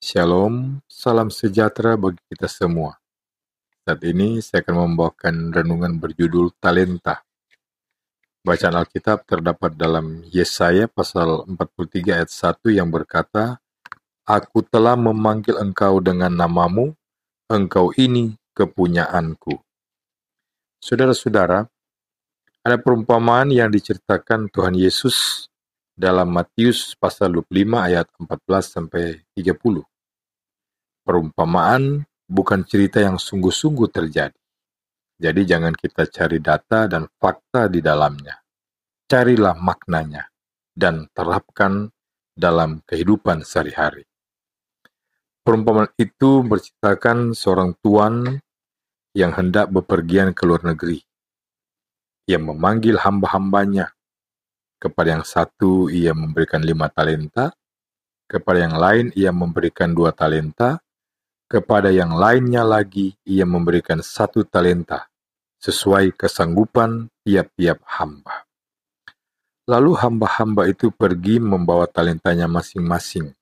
Shalom, salam sejahtera bagi kita semua. Saat ini saya akan membawakan renungan berjudul Talenta. Bacaan Alkitab terdapat dalam Yesaya pasal 43 ayat 1 yang berkata, Aku telah memanggil engkau dengan namamu, engkau ini kepunyaanku. Saudara-saudara, ada perumpamaan yang diceritakan Tuhan Yesus dalam Matius pasal 25 ayat 14-30. Perumpamaan bukan cerita yang sungguh-sungguh terjadi. Jadi jangan kita cari data dan fakta di dalamnya. Carilah maknanya dan terapkan dalam kehidupan sehari-hari. Perumpamaan itu menceritakan seorang tuan yang hendak bepergian ke luar negeri. Ia memanggil hamba-hambanya. Kepada yang satu ia memberikan 5 talenta, kepada yang lain ia memberikan 2 talenta, kepada yang lainnya lagi ia memberikan 1 talenta, sesuai kesanggupan tiap-tiap hamba. Lalu hamba-hamba itu pergi membawa talentanya masing-masing.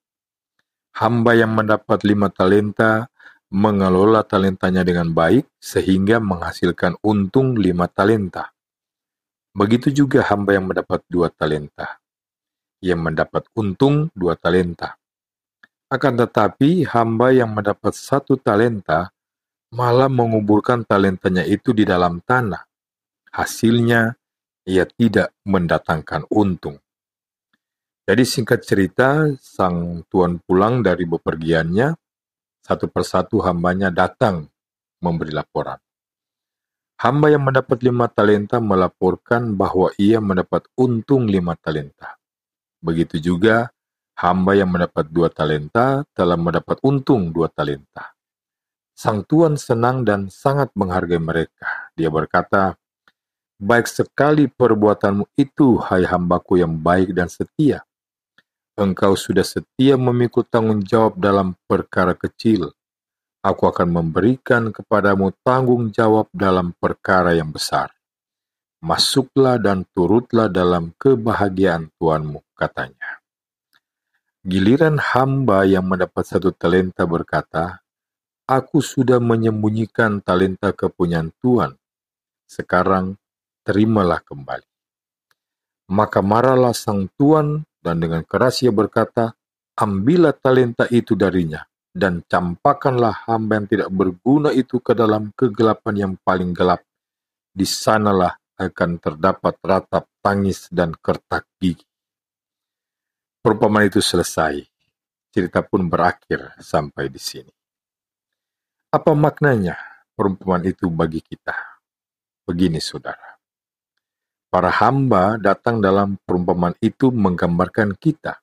Hamba yang mendapat 5 talenta mengelola talentanya dengan baik sehingga menghasilkan untung 5 talenta. Begitu juga hamba yang mendapat 2 talenta. Ia mendapat untung 2 talenta. Akan tetapi, hamba yang mendapat 1 talenta malah menguburkan talentanya itu di dalam tanah. Hasilnya, ia tidak mendatangkan untung. Jadi singkat cerita, sang tuan pulang dari bepergiannya, satu persatu hambanya datang memberi laporan. Hamba yang mendapat 5 talenta melaporkan bahwa ia mendapat untung 5 talenta. Begitu juga, hamba yang mendapat 2 talenta telah mendapat untung 2 talenta. Sang tuan senang dan sangat menghargai mereka. Dia berkata, Baik sekali perbuatanmu itu, hai hambaku yang baik dan setia. Engkau sudah setia memikul tanggung jawab dalam perkara kecil. Aku akan memberikan kepadamu tanggung jawab dalam perkara yang besar. Masuklah dan turutlah dalam kebahagiaan Tuanmu, katanya. Giliran hamba yang mendapat 1 talenta berkata, Aku sudah menyembunyikan talenta kepunyaan Tuan. Sekarang terimalah kembali. Maka marahlah sang tuan dan dengan keras ia berkata, Ambillah talenta itu darinya dan campakkanlah hamba yang tidak berguna itu ke dalam kegelapan yang paling gelap. Di sanalah akan terdapat ratap tangis dan kertak gigi. Perumpamaan itu selesai. Cerita pun berakhir sampai di sini. Apa maknanya perumpamaan itu bagi kita? Begini, saudara. Para hamba datang dalam perumpamaan itu menggambarkan kita,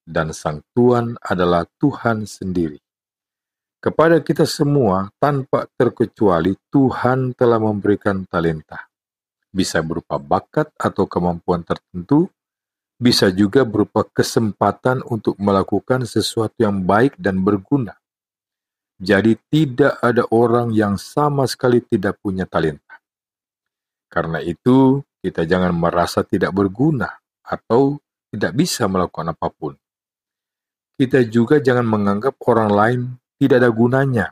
dan sang Tuan adalah Tuhan sendiri. Kepada kita semua, tanpa terkecuali, Tuhan telah memberikan talenta. Bisa berupa bakat atau kemampuan tertentu, bisa juga berupa kesempatan untuk melakukan sesuatu yang baik dan berguna. Jadi tidak ada orang yang sama sekali tidak punya talenta. Karena itu, kita jangan merasa tidak berguna atau tidak bisa melakukan apapun. Kita juga jangan menganggap orang lain tidak ada gunanya.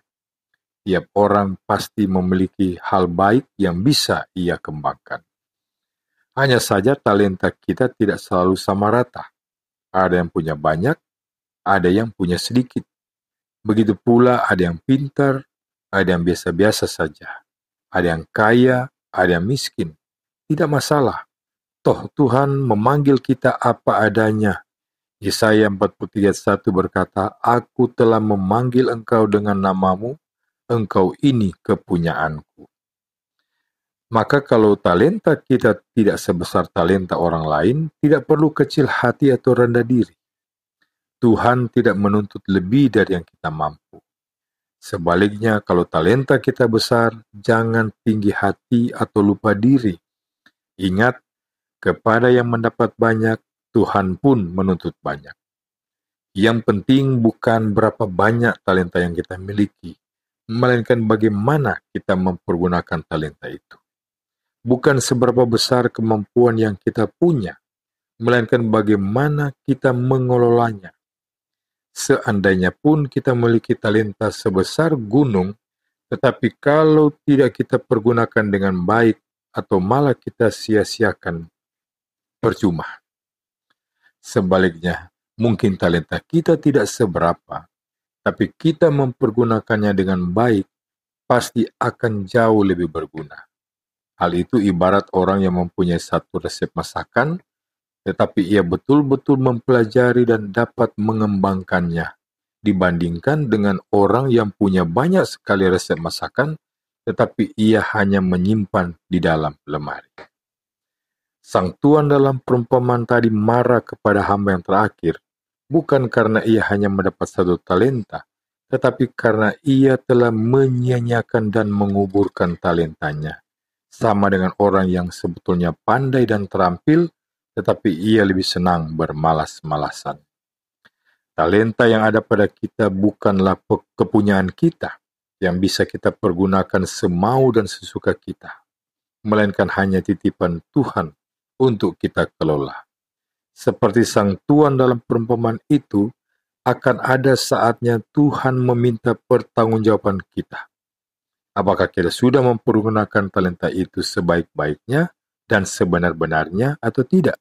Tiap orang pasti memiliki hal baik yang bisa ia kembangkan. Hanya saja talenta kita tidak selalu sama rata. Ada yang punya banyak, ada yang punya sedikit. Begitu pula ada yang pintar, ada yang biasa-biasa saja. Ada yang kaya, ada yang miskin. Tidak masalah. Toh Tuhan memanggil kita apa adanya. Yesaya 43:1 berkata, Aku telah memanggil engkau dengan namamu, engkau ini kepunyaanku. Maka kalau talenta kita tidak sebesar talenta orang lain, tidak perlu kecil hati atau rendah diri. Tuhan tidak menuntut lebih dari yang kita mampu. Sebaliknya, kalau talenta kita besar, jangan tinggi hati atau lupa diri. Ingat, kepada yang mendapat banyak, Tuhan pun menuntut banyak. Yang penting bukan berapa banyak talenta yang kita miliki, melainkan bagaimana kita mempergunakan talenta itu. Bukan seberapa besar kemampuan yang kita punya, melainkan bagaimana kita mengelolanya. Seandainya pun kita memiliki talenta sebesar gunung, tetapi kalau tidak kita pergunakan dengan baik atau malah kita sia-siakan, percuma. Sebaliknya, mungkin talenta kita tidak seberapa, tapi kita mempergunakannya dengan baik, pasti akan jauh lebih berguna. Hal itu ibarat orang yang mempunyai satu resep masakan, tetapi ia betul-betul mempelajari dan dapat mengembangkannya, dibandingkan dengan orang yang punya banyak sekali resep masakan, tetapi ia hanya menyimpan di dalam lemari. Sang tuan dalam perumpamaan tadi marah kepada hamba yang terakhir, bukan karena ia hanya mendapat satu talenta, tetapi karena ia telah menyia-nyiakan dan menguburkan talentanya. Sama dengan orang yang sebetulnya pandai dan terampil, tetapi ia lebih senang bermalas-malasan. Talenta yang ada pada kita bukanlah kepunyaan kita, yang bisa kita pergunakan semau dan sesuka kita, melainkan hanya titipan Tuhan untuk kita kelola. Seperti sang tuan dalam perumpamaan itu, akan ada saatnya Tuhan meminta pertanggungjawaban kita. Apakah kita sudah mempergunakan talenta itu sebaik-baiknya dan sebenar-benarnya atau tidak?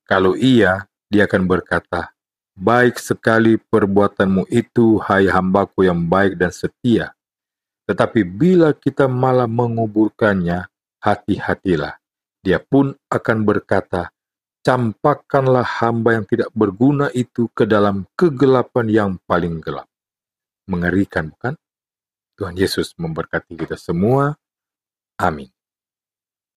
Kalau iya, dia akan berkata, "Baik sekali perbuatanmu itu, hai hambaku yang baik dan setia." Tetapi bila kita malah menguburkannya, hati-hatilah. Dia pun akan berkata, "Campakkanlah hamba yang tidak berguna itu ke dalam kegelapan yang paling gelap." Mengerikan, bukan? Tuhan Yesus memberkati kita semua. Amin.